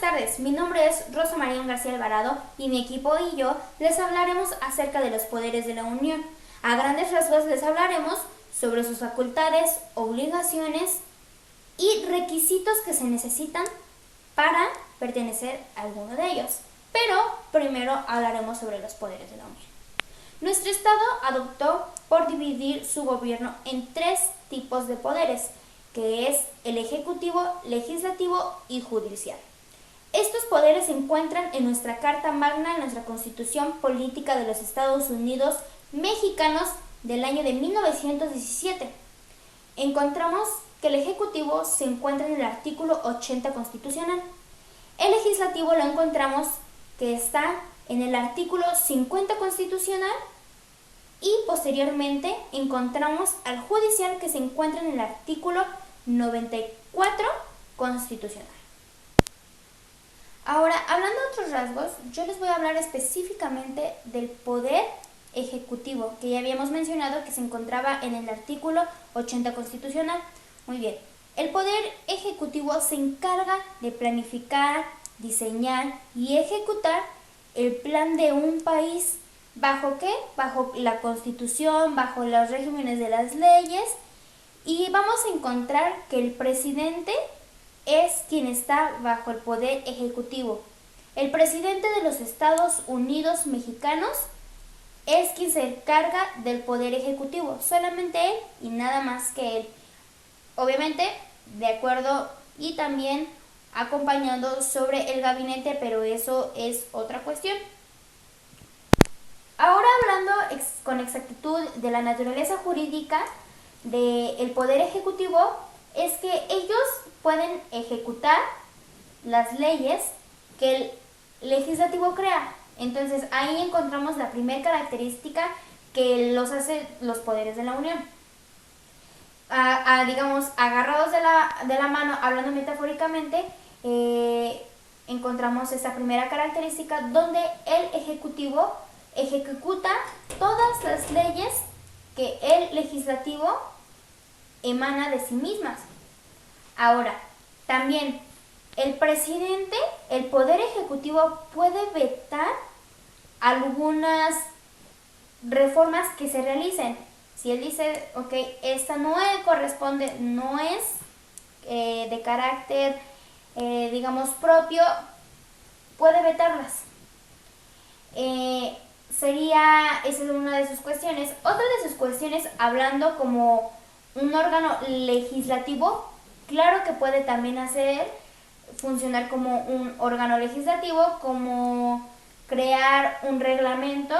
tardes, mi nombre es Rosa María García Alvarado y mi equipo y yo les hablaremos acerca de los poderes de la Unión. A grandes rasgos les hablaremos sobre sus facultades, obligaciones y requisitos que se necesitan para pertenecer a alguno de ellos. Pero primero hablaremos sobre los poderes de la Unión. Nuestro Estado adoptó por dividir su gobierno en 3 tipos de poderes, que es el ejecutivo, legislativo y judicial. Estos poderes se encuentran en nuestra Carta Magna, en nuestra Constitución Política de los Estados Unidos Mexicanos del año de 1917. Encontramos que el ejecutivo se encuentra en el artículo 80 constitucional. El legislativo lo encontramos que está en el artículo 50 constitucional y posteriormente encontramos al judicial que se encuentra en el artículo 94 constitucional. Ahora, hablando de otros rasgos, yo les voy a hablar específicamente del poder ejecutivo, que ya habíamos mencionado que se encontraba en el artículo 80 constitucional. Muy bien, el poder ejecutivo se encarga de planificar, diseñar y ejecutar el plan de un país. ¿Bajo qué? Bajo la Constitución, bajo los regímenes de las leyes, y vamos a encontrar que el presidente es quien está bajo el poder ejecutivo. El presidente de los Estados Unidos Mexicanos es quien se encarga del poder ejecutivo, solamente él y nada más que él. Obviamente, de acuerdo y también acompañado sobre el gabinete, pero eso es otra cuestión. Ahora hablando con exactitud de la naturaleza jurídica del poder ejecutivo, es que ellos pueden ejecutar las leyes que el legislativo crea. Entonces ahí encontramos la primera característica que los hace los poderes de la Unión. Digamos, agarrados de la mano, hablando metafóricamente, encontramos esa primera característica donde el ejecutivo ejecuta todas las leyes que el legislativo emana de sí mismas. Ahora, también el presidente, el poder ejecutivo puede vetar algunas reformas que se realicen. Si él dice, ok, esta no corresponde, no es de carácter, digamos, propio, puede vetarlas. Esa es una de sus cuestiones. Otra de sus cuestiones, hablando como un órgano legislativo, claro que puede también funcionar como un órgano legislativo, como crear un reglamento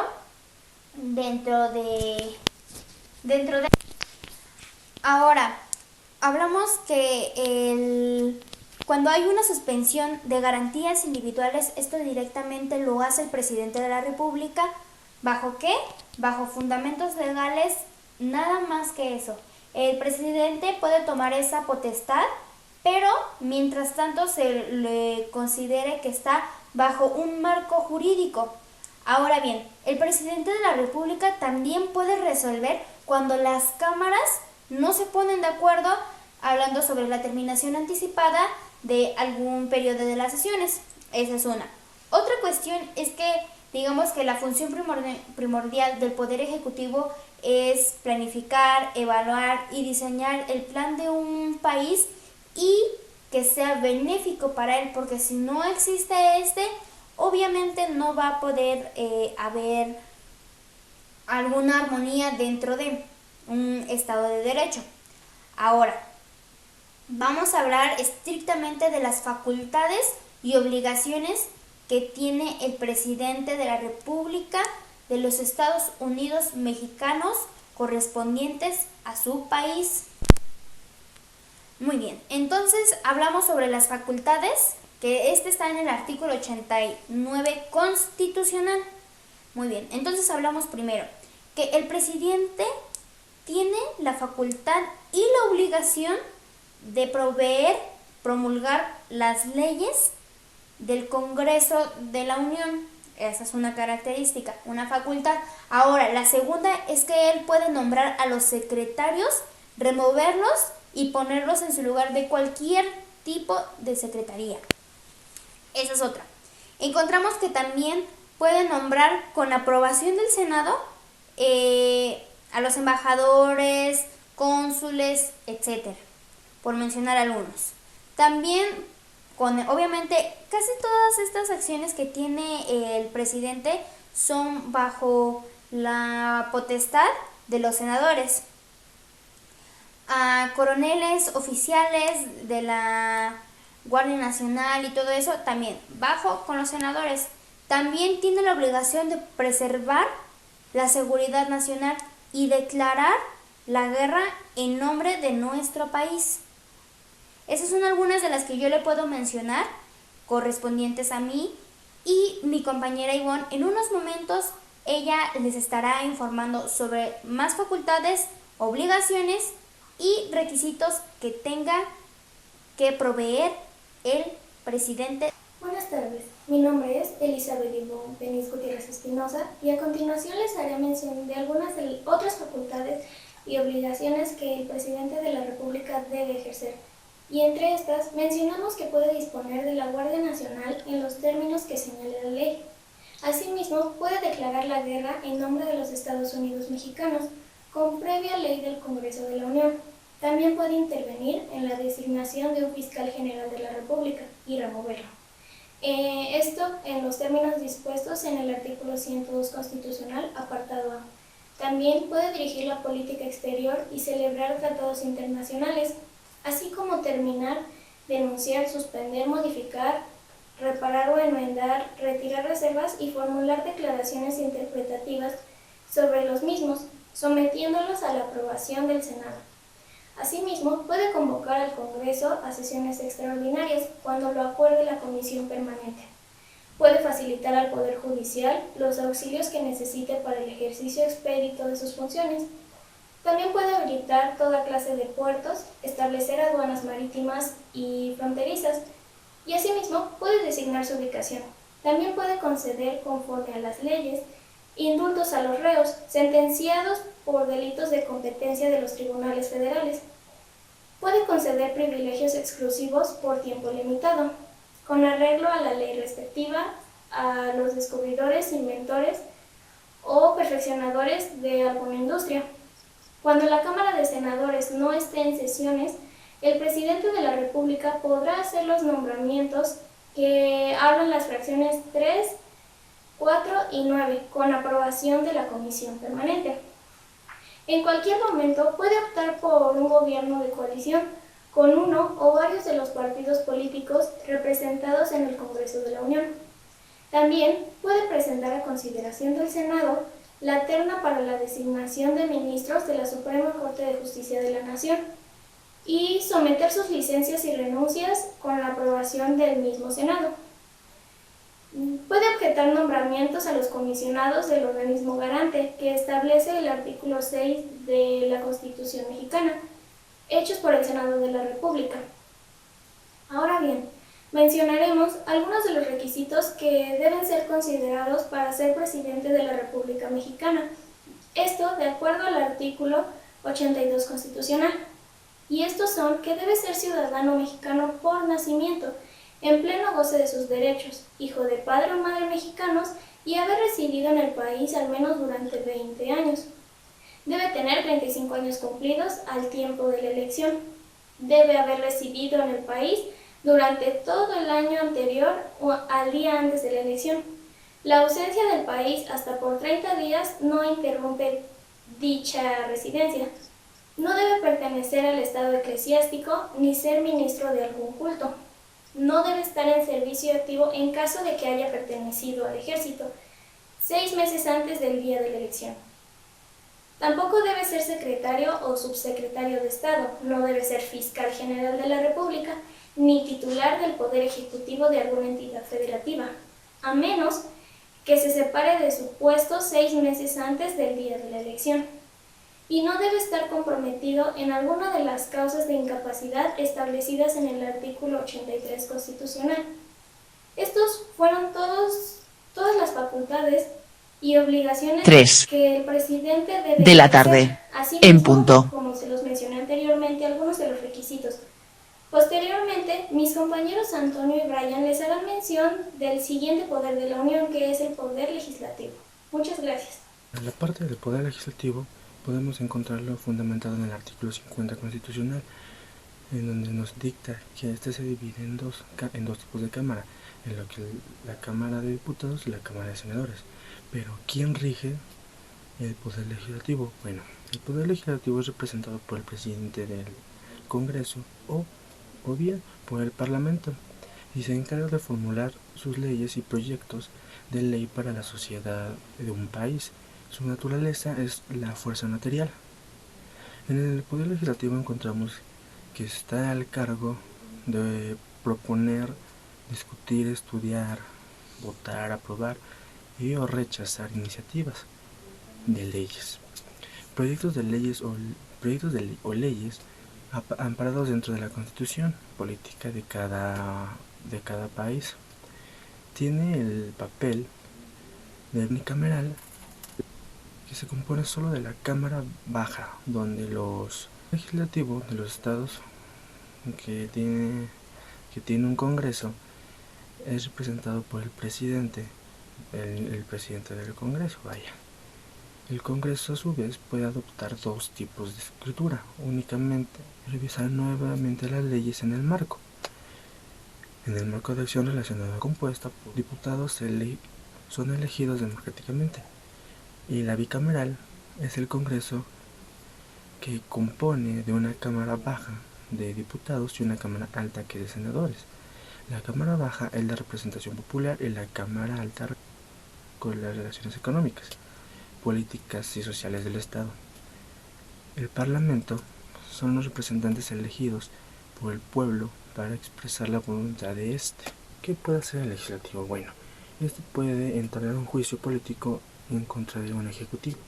dentro de... Ahora, hablamos que cuando hay una suspensión de garantías individuales, esto directamente lo hace el presidente de la República. ¿Bajo qué? Bajo fundamentos legales, nada más que eso. El presidente puede tomar esa potestad, pero mientras tanto se le considere que está bajo un marco jurídico. Ahora bien, el presidente de la República también puede resolver cuando las cámaras no se ponen de acuerdo, hablando sobre la terminación anticipada de algún periodo de las sesiones. Esa es una. Otra cuestión es que, digamos que la función primordial del Poder Ejecutivo es planificar, evaluar y diseñar el plan de un país y que sea benéfico para él, porque si no existe obviamente no va a poder haber alguna armonía dentro de un Estado de Derecho. Ahora, vamos a hablar estrictamente de las facultades y obligaciones que tiene el presidente de la República de los Estados Unidos Mexicanos correspondientes a su país. Muy bien, entonces hablamos sobre las facultades, que está en el artículo 89 constitucional. Muy bien, entonces hablamos primero que el presidente tiene la facultad y la obligación de promulgar las leyes del Congreso de la Unión. Esa es una característica, una facultad. Ahora, la segunda es que él puede nombrar a los secretarios, removerlos y ponerlos en su lugar de cualquier tipo de secretaría. Esa es otra. Encontramos que también puede nombrar con aprobación del Senado a los embajadores, cónsules, etcétera, por mencionar algunos. También, obviamente, casi todas estas acciones que tiene el presidente son bajo la potestad de los senadores. A coroneles, oficiales de la Guardia Nacional y todo eso, también bajo con los senadores. También tiene la obligación de preservar la seguridad nacional y declarar la guerra en nombre de nuestro país. Esas son algunas de las que yo le puedo mencionar, correspondientes a mí, y mi compañera Ivonne en unos momentos ella les estará informando sobre más facultades, obligaciones y requisitos que tenga que proveer el presidente. Buenas tardes, mi nombre es Elizabeth Ivonne Penis Gutiérrez Espinosa y a continuación les haré mención de algunas de otras facultades y obligaciones que el presidente de la República debe ejercer. Y entre estas mencionamos que puede disponer de la Guardia Nacional en los términos que señale la ley. Asimismo, puede declarar la guerra en nombre de los Estados Unidos mexicanos, con previa ley del Congreso de la Unión. También puede intervenir en la designación de un fiscal general de la República y removerlo. Esto en los términos dispuestos en el artículo 102 constitucional, apartado A. También puede dirigir la política exterior y celebrar tratados internacionales, así como terminar, denunciar, suspender, modificar, reparar o enmendar, retirar reservas y formular declaraciones interpretativas sobre los mismos, sometiéndolos a la aprobación del Senado. Asimismo, puede convocar al Congreso a sesiones extraordinarias cuando lo acuerde la Comisión Permanente. Puede facilitar al Poder Judicial los auxilios que necesite para el ejercicio expedito de sus funciones. También puede habilitar toda clase de puertos, establecer aduanas marítimas y fronterizas, y asimismo puede designar su ubicación. También puede conceder, conforme a las leyes, indultos a los reos sentenciados por delitos de competencia de los tribunales federales. Puede conceder privilegios exclusivos por tiempo limitado, con arreglo a la ley respectiva, a los descubridores, inventores o perfeccionadores de alguna industria. Cuando la Cámara de Senadores no esté en sesiones, el presidente de la República podrá hacer los nombramientos que hablan las fracciones 3, 4 y 9, con aprobación de la Comisión Permanente. En cualquier momento puede optar por un gobierno de coalición con uno o varios de los partidos políticos representados en el Congreso de la Unión. También puede presentar a consideración del Senado la terna para la designación de ministros de la Suprema Corte de Justicia de la Nación y someter sus licencias y renuncias con la aprobación del mismo Senado. Puede objetar nombramientos a los comisionados del organismo garante que establece el artículo 6 de la Constitución mexicana, hechos por el Senado de la República. Ahora bien, mencionaremos algunos de los requisitos que deben ser considerados para ser presidente de la República Mexicana. Esto de acuerdo al artículo 82 constitucional. Y estos son que debe ser ciudadano mexicano por nacimiento, en pleno goce de sus derechos, hijo de padre o madre mexicanos y haber residido en el país al menos durante 20 años. Debe tener 35 años cumplidos al tiempo de la elección. Debe haber residido en el país durante todo el año anterior o al día antes de la elección. La ausencia del país hasta por 30 días no interrumpe dicha residencia. No debe pertenecer al estado eclesiástico ni ser ministro de algún culto. No debe estar en servicio activo en caso de que haya pertenecido al ejército 6 meses antes del día de la elección. Tampoco debe ser secretario o subsecretario de Estado, no debe ser fiscal general de la República, ni titular del Poder Ejecutivo de alguna entidad federativa, a menos que se separe de su puesto 6 meses antes del día de la elección. Y no debe estar comprometido en alguna de las causas de incapacidad establecidas en el artículo 83 constitucional. Estos fueron todas las facultades y obligaciones 3 que el presidente debe de la ejercer. tarde, Asimismo, en punto. como se los mencioné anteriormente, algunos de los requisitos. Posteriormente, mis compañeros Antonio y Brian les harán mención mención del siguiente poder de la Unión, que es el poder legislativo. Muchas gracias. En la parte del poder legislativo podemos encontrarlo fundamentado en el artículo 50 constitucional, en donde nos dicta que este se divide en dos tipos de cámara, en lo que la Cámara de Diputados y la Cámara de Senadores. Pero ¿quién rige el poder legislativo? Bueno, el poder legislativo es representado por el presidente del Congreso o bien por el Parlamento, y se encarga de formular sus leyes y proyectos de ley para la sociedad de un país. Su naturaleza es la fuerza material. En el poder legislativo encontramos que está al cargo de proponer, discutir, estudiar, votar, aprobar y o rechazar iniciativas de leyes, proyectos de leyes o leyes amparados dentro de la Constitución política de cada país. Tiene el papel de unicameral, que se compone solo de la Cámara Baja, donde los legislativos de los estados que tiene un Congreso es representado por el presidente, el presidente del Congreso, vaya. El Congreso a su vez puede adoptar dos tipos de escritura, únicamente revisar nuevamente las leyes en el marco. En el marco de acción relacionada compuesta por diputados son elegidos democráticamente, y la bicameral es el Congreso que compone de una Cámara Baja de diputados y una Cámara Alta que de senadores. La Cámara Baja es la representación popular y la Cámara Alta con las relaciones económicas, políticas y sociales del Estado. El Parlamento son los representantes elegidos por el pueblo para expresar la voluntad de este. ¿Qué puede hacer el legislativo? Bueno, este puede entrar en un juicio político en contra de un ejecutivo.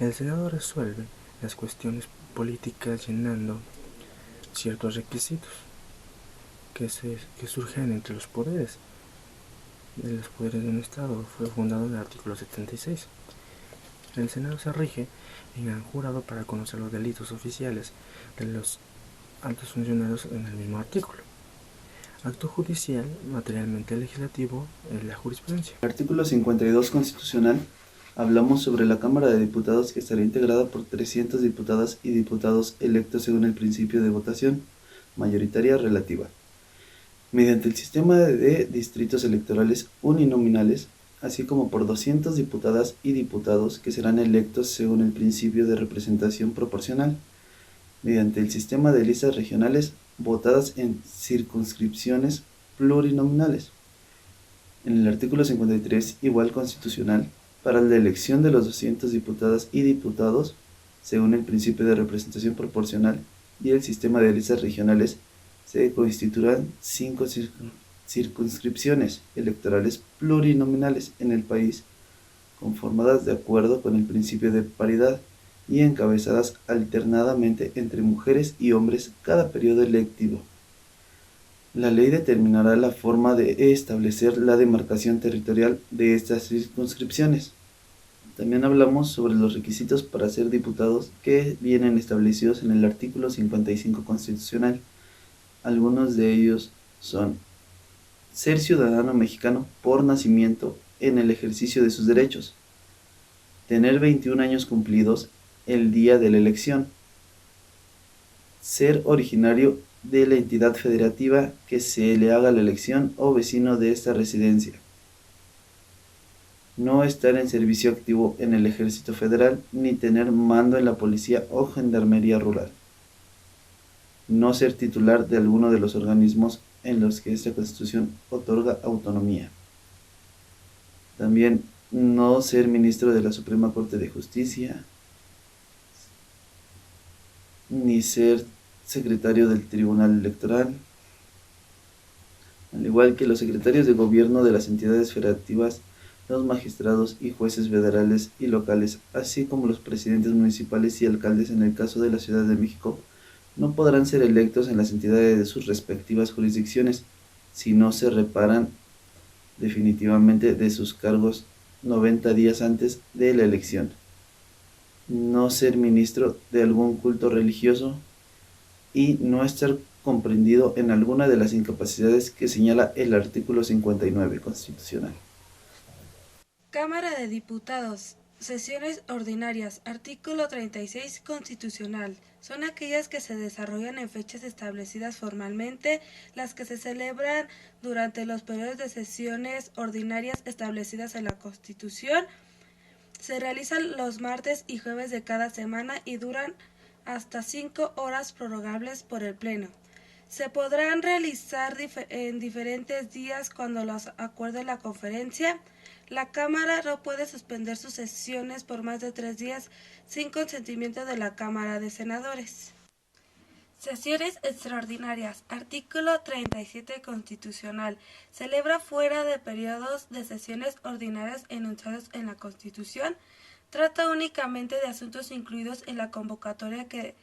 El Senado resuelve las cuestiones políticas llenando ciertos requisitos que surgen entre los poderes. De un Estado fue fundado en el artículo 76. El Senado se rige en el jurado para conocer los delitos oficiales de los altos funcionarios en el mismo artículo. Acto judicial, materialmente legislativo, es la jurisprudencia. En el artículo 52 constitucional hablamos sobre la Cámara de Diputados, que estará integrada por 300 diputadas y diputados electos según el principio de votación mayoritaria relativa, mediante el sistema de distritos electorales uninominales, así como por 200 diputadas y diputados que serán electos según el principio de representación proporcional, mediante el sistema de listas regionales votadas en circunscripciones plurinominales. En el artículo 53, igual constitucional, para la elección de los 200 diputadas y diputados, según el principio de representación proporcional y el sistema de listas regionales, se constituirán 5 circunscripciones electorales plurinominales en el país, conformadas de acuerdo con el principio de paridad y encabezadas alternadamente entre mujeres y hombres cada periodo electivo. La ley determinará la forma de establecer la demarcación territorial de estas circunscripciones. También hablamos sobre los requisitos para ser diputados, que vienen establecidos en el artículo 55 constitucional. Algunos de ellos son: ser ciudadano mexicano por nacimiento en el ejercicio de sus derechos, tener 21 años cumplidos el día de la elección, ser originario de la entidad federativa que se le haga la elección o vecino de esta residencia, no estar en servicio activo en el Ejército Federal ni tener mando en la Policía o Gendarmería Rural, no ser titular de alguno de los organismos en los que esta Constitución otorga autonomía. También no ser ministro de la Suprema Corte de Justicia, ni ser secretario del Tribunal Electoral, al igual que los secretarios de gobierno de las entidades federativas, los magistrados y jueces federales y locales, así como los presidentes municipales y alcaldes en el caso de la Ciudad de México, no podrán ser electos en las entidades de sus respectivas jurisdicciones si no se reparan definitivamente de sus cargos 90 días antes de la elección. No ser ministro de algún culto religioso y no estar comprendido en alguna de las incapacidades que señala el artículo 59 constitucional. Cámara de Diputados. Sesiones ordinarias. Artículo 36 constitucional. Son aquellas que se desarrollan en fechas establecidas formalmente, las que se celebran durante los periodos de sesiones ordinarias establecidas en la Constitución. Se realizan los martes y jueves de cada semana y duran hasta 5 horas prorrogables por el Pleno. Se podrán realizar en diferentes días cuando los acuerde la conferencia. La Cámara no puede suspender sus sesiones por más de 3 días sin consentimiento de la Cámara de Senadores. Sesiones extraordinarias. Artículo 37 constitucional. Celebra fuera de periodos de sesiones ordinarias enunciados en la Constitución. Trata únicamente de asuntos incluidos en la convocatoria que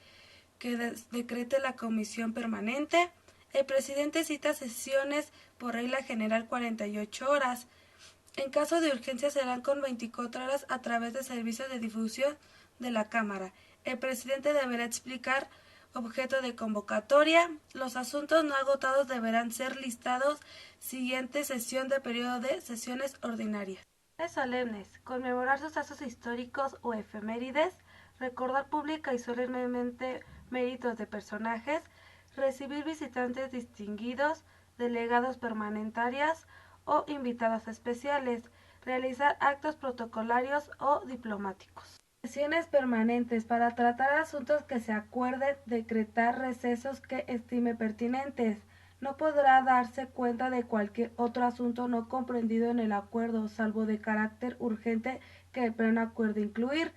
decrete la Comisión Permanente. El presidente cita sesiones por regla general 48 horas. En caso de urgencia serán con 24 horas a través de servicios de difusión de la Cámara. El presidente deberá explicar objeto de convocatoria. Los asuntos no agotados deberán ser listados siguiente sesión de periodo de sesiones ordinarias. Solemnes. Conmemorar sucesos históricos o efemérides. Recordar pública y solemnemente méritos de personajes. Recibir visitantes distinguidos, delegados permanentarias o invitados especiales, realizar actos protocolarios o diplomáticos. Sesiones permanentes para tratar asuntos que se acuerden, decretar recesos que estime pertinentes. No podrá darse cuenta de cualquier otro asunto no comprendido en el acuerdo, salvo de carácter urgente que el Pleno acuerde incluir.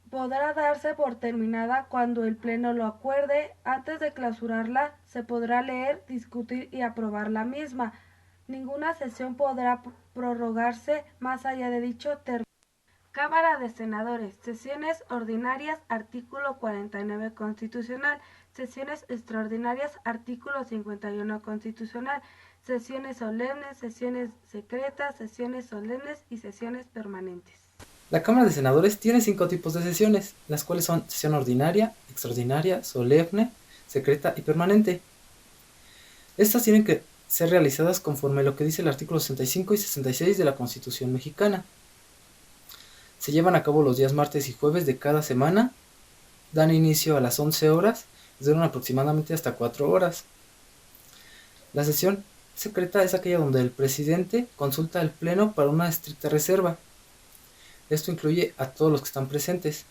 Podrá darse por terminada cuando el Pleno lo acuerde. Antes de clausurarla, se podrá leer, discutir y aprobar la misma. Ninguna sesión podrá prorrogarse más allá de dicho término. Cámara de Senadores. Sesiones ordinarias. Artículo 49 constitucional. Sesiones extraordinarias. Artículo 51 constitucional. Sesiones solemnes, sesiones secretas, sesiones solemnes y sesiones permanentes. La Cámara de Senadores tiene 5 tipos de sesiones, las cuales son sesión ordinaria, extraordinaria, solemne, secreta y permanente. Estas tienen que ser realizadas conforme a lo que dice el artículo 65 y 66 de la Constitución mexicana. Se llevan a cabo los días martes y jueves de cada semana, dan inicio a las 11 horas y duran aproximadamente hasta 4 horas. La sesión secreta es aquella donde el presidente consulta al Pleno para una estricta reserva. Esto incluye a todos los que están presentes.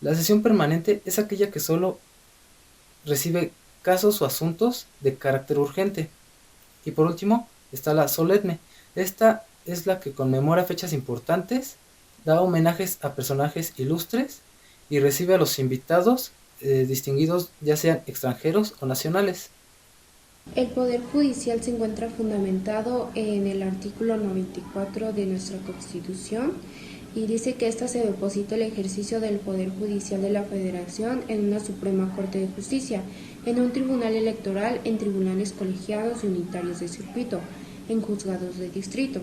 La sesión permanente es aquella que solo recibe casos o asuntos de carácter urgente. Y por último está la solemne. Esta es la que conmemora fechas importantes, da homenajes a personajes ilustres y recibe a los invitados distinguidos, ya sean extranjeros o nacionales. El Poder Judicial se encuentra fundamentado en el artículo 94 de nuestra Constitución y dice que ésta se deposita el ejercicio del Poder Judicial de la Federación en una Suprema Corte de Justicia, en un tribunal electoral, en tribunales colegiados y unitarios de circuito, en juzgados de distrito.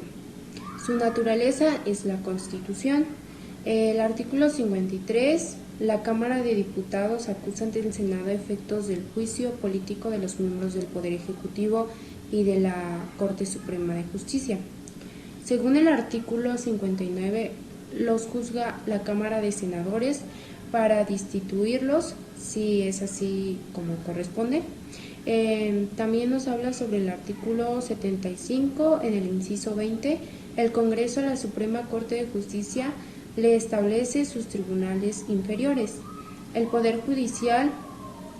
Su naturaleza es la Constitución. El artículo 53. La Cámara de Diputados acusa ante el Senado efectos del juicio político de los miembros del Poder Ejecutivo y de la Corte Suprema de Justicia. Según el artículo 59, los juzga la Cámara de Senadores para destituirlos, si es así como corresponde. También nos habla sobre el artículo 75, en el inciso 20, el Congreso a la Suprema Corte de Justicia le establece sus tribunales inferiores. El Poder Judicial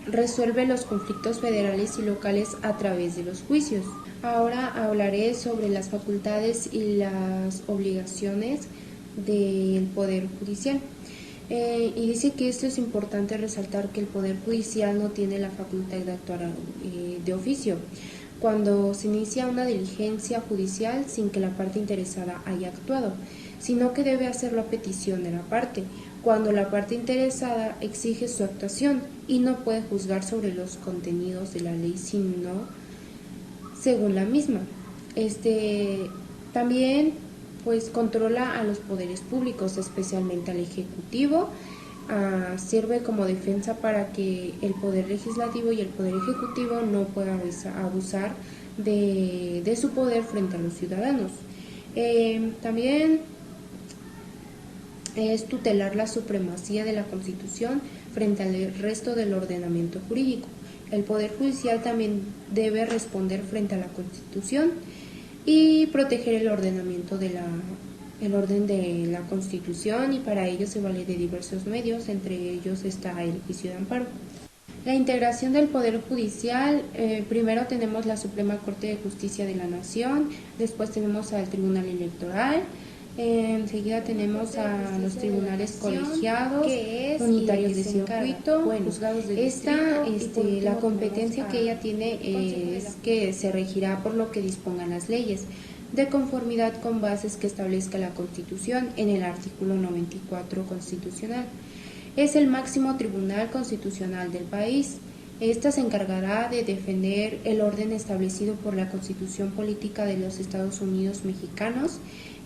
resuelve los conflictos federales y locales a través de los juicios. Ahora hablaré sobre las facultades y las obligaciones del Poder Judicial. Y dice que esto es importante resaltar que el Poder Judicial no tiene la facultad de actuar de oficio cuando se inicia una diligencia judicial sin que la parte interesada haya actuado, sino que debe hacerlo a petición de la parte, cuando la parte interesada exige su actuación y no puede juzgar sobre los contenidos de la ley, sino según la misma. También controla a los poderes públicos, especialmente al Ejecutivo, sirve como defensa para que el poder legislativo y el poder ejecutivo no puedan abusar de su poder frente a los ciudadanos. También es tutelar la supremacía de la Constitución frente al resto del ordenamiento jurídico. El Poder Judicial también debe responder frente a la Constitución y proteger el ordenamiento el orden de la Constitución, y para ello se vale de diversos medios, entre ellos está el juicio de amparo. La integración del Poder Judicial, primero tenemos la Suprema Corte de Justicia de la Nación, después tenemos al Tribunal Electoral, enseguida tenemos a los tribunales colegiados, unitarios de circuito, juzgados de distrito. La competencia que ella tiene es que se regirá por lo que dispongan las leyes, de conformidad con bases que establezca la Constitución en el artículo 94 constitucional. Es el máximo tribunal constitucional del país. Esta se encargará de defender el orden establecido por la Constitución Política de los Estados Unidos Mexicanos,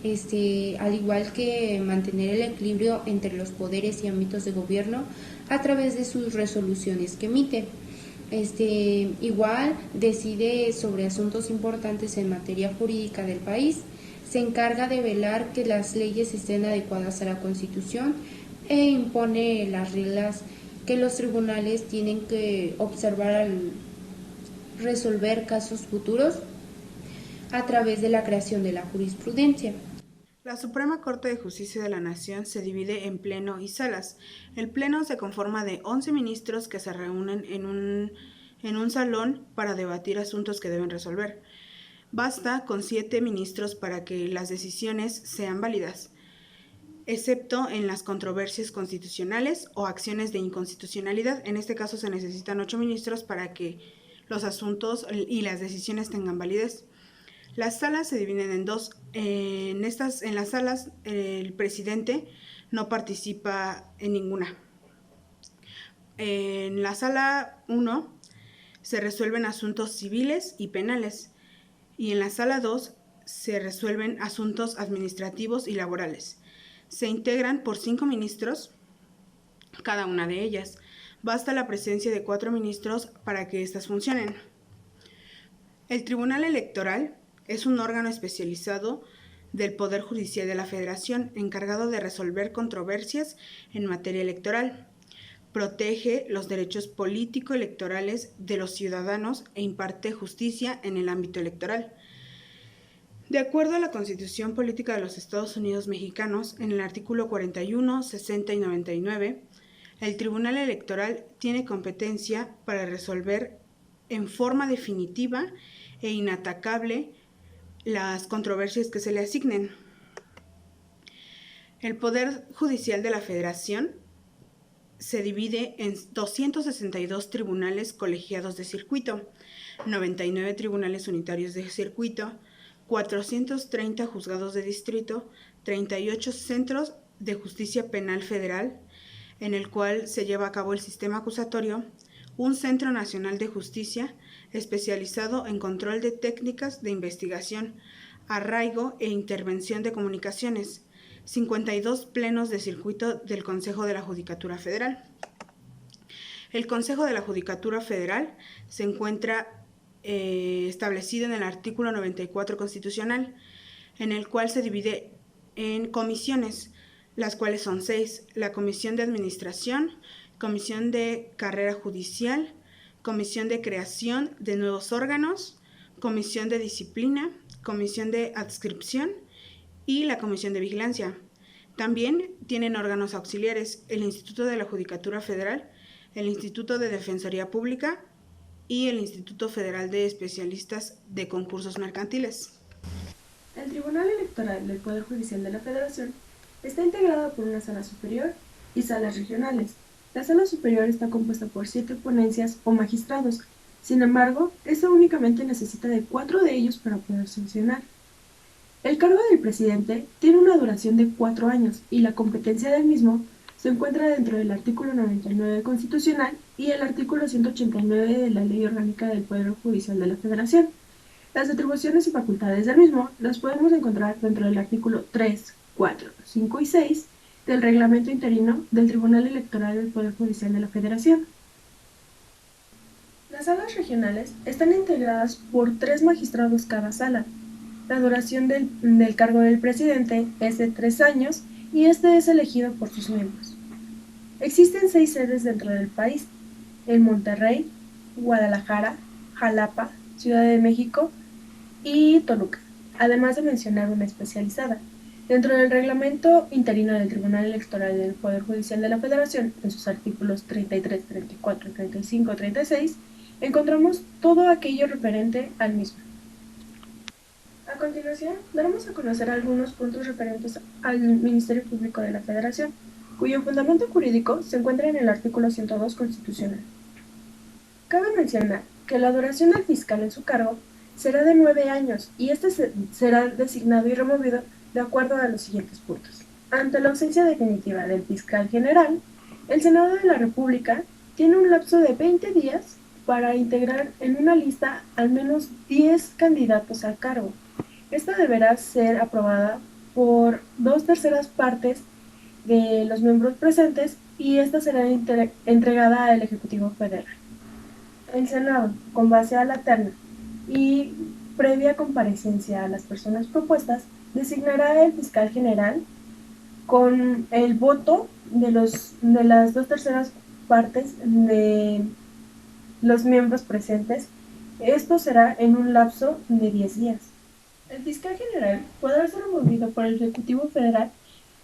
al igual que mantener el equilibrio entre los poderes y ámbitos de gobierno a través de sus resoluciones que emite. Igual decide sobre asuntos importantes en materia jurídica del país, se encarga de velar que las leyes estén adecuadas a la Constitución e impone las reglas que los tribunales tienen que observar al resolver casos futuros a través de la creación de la jurisprudencia. La Suprema Corte de Justicia de la Nación se divide en pleno y salas. El pleno se conforma de 11 ministros que se reúnen en un salón para debatir asuntos que deben resolver. Basta con 7 ministros para que las decisiones sean válidas, excepto en las controversias constitucionales o acciones de inconstitucionalidad. En este caso se necesitan 8 ministros para que los asuntos y las decisiones tengan validez. Las salas se dividen en dos. En las salas el presidente no participa en ninguna. En la sala 1 se resuelven asuntos civiles y penales, y en la sala 2 se resuelven asuntos administrativos y laborales. Se integran por 5 ministros cada una de ellas. Basta la presencia de 4 ministros para que éstas funcionen. El Tribunal Electoral es un órgano especializado del Poder Judicial de la Federación, encargado de resolver controversias en materia electoral. Protege los derechos político-electorales de los ciudadanos e imparte justicia en el ámbito electoral. De acuerdo a la Constitución Política de los Estados Unidos Mexicanos, en el artículo 41, 60 y 99, el Tribunal Electoral tiene competencia para resolver en forma definitiva e inatacable las controversias que se le asignen. El Poder Judicial de la Federación se divide en 262 tribunales colegiados de circuito, 99 tribunales unitarios de circuito, 430 juzgados de distrito, 38 centros de justicia penal federal, en el cual se lleva a cabo el sistema acusatorio, un Centro Nacional de Justicia especializado en control de técnicas de investigación, arraigo e intervención de comunicaciones, 52 plenos de circuito del Consejo de la Judicatura Federal. El Consejo de la Judicatura Federal se encuentra establecido en el artículo 94 constitucional, en el cual se divide en comisiones, las cuales son 6, la Comisión de Administración, Comisión de Carrera Judicial, Comisión de Creación de Nuevos Órganos, Comisión de Disciplina, Comisión de Adscripción y la Comisión de Vigilancia. También tienen órganos auxiliares, el Instituto de la Judicatura Federal, el Instituto de Defensoría Pública y el Instituto Federal de Especialistas de Concursos Mercantiles. El Tribunal Electoral del Poder Judicial de la Federación está integrado por una sala superior y salas regionales. La sala superior está compuesta por 7 ponencias o magistrados. Sin embargo, esta únicamente necesita de 4 de ellos para poder sancionar. El cargo del presidente tiene una duración de 4 años y la competencia del mismo se encuentra dentro del artículo 99 constitucional y el artículo 189 de la Ley Orgánica del Poder Judicial de la Federación. Las atribuciones y facultades del mismo las podemos encontrar dentro del artículo 3, 4, 5 y 6 del reglamento interino del Tribunal Electoral del Poder Judicial de la Federación. Las salas regionales están integradas por 3 magistrados cada sala. La duración del cargo del presidente es de 3 años y este es elegido por sus miembros. Existen 6 sedes dentro del país: en Monterrey, Guadalajara, Jalapa, Ciudad de México y Toluca, además de mencionar una especializada. Dentro del reglamento interino del Tribunal Electoral del Poder Judicial de la Federación, en sus artículos 33, 34, 35 y 36, encontramos todo aquello referente al mismo. A continuación, daremos a conocer algunos puntos referentes al Ministerio Público de la Federación, cuyo fundamento jurídico se encuentra en el artículo 102 constitucional. Cabe mencionar que la duración del fiscal en su cargo será de 9 años y este será designado y removido de acuerdo a los siguientes puntos. Ante la ausencia definitiva del fiscal general, el Senado de la República tiene un lapso de 20 días para integrar en una lista al menos 10 candidatos al cargo. Esta deberá ser aprobada por 2/3 partes de los miembros presentes y esta será entregada al Ejecutivo Federal. El Senado, con base a la terna y previa comparecencia a las personas propuestas, designará el fiscal general con el voto de las 2/3 partes de los miembros presentes. Esto será en un lapso de 10 días. El fiscal general podrá ser removido por el Ejecutivo Federal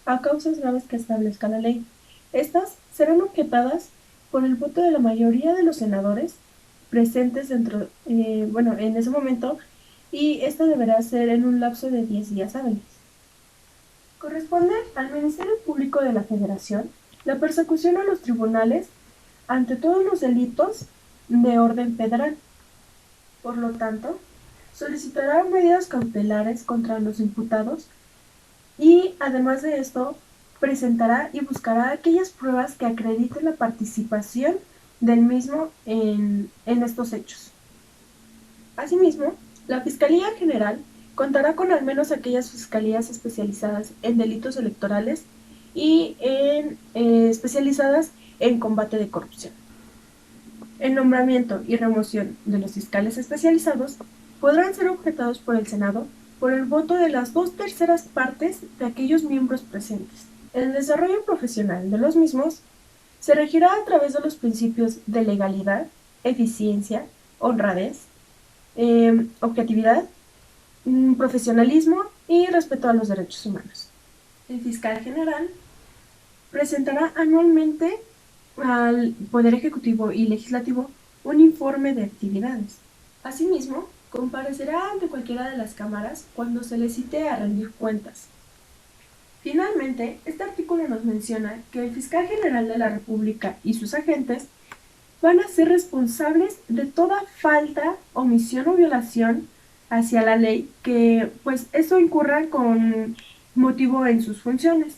a causas graves que establezca la ley. Estas serán objetadas por el voto de la mayoría de los senadores presentes en ese momento, y esto deberá ser en un lapso de 10 días hábiles. Corresponde al Ministerio Público de la Federación la persecución a los tribunales ante todos los delitos de orden federal. Por lo tanto, solicitará medidas cautelares contra los imputados y, además de esto, presentará y buscará aquellas pruebas que acrediten la participación del mismo en estos hechos. Asimismo, la Fiscalía General contará con al menos aquellas fiscalías especializadas en delitos electorales y especializadas en combate de corrupción. El nombramiento y remoción de los fiscales especializados podrán ser objetados por el Senado por el voto de las 2/3 partes de aquellos miembros presentes. El desarrollo profesional de los mismos se regirá a través de los principios de legalidad, eficiencia, honradez, objetividad, profesionalismo y respeto a los derechos humanos. El fiscal general presentará anualmente al Poder Ejecutivo y Legislativo un informe de actividades. Asimismo, comparecerá ante cualquiera de las cámaras cuando se le cite a rendir cuentas. Finalmente, este artículo nos menciona que el fiscal general de la República y sus agentes van a ser responsables de toda falta, omisión o violación hacia la ley que, eso incurra con motivo en sus funciones.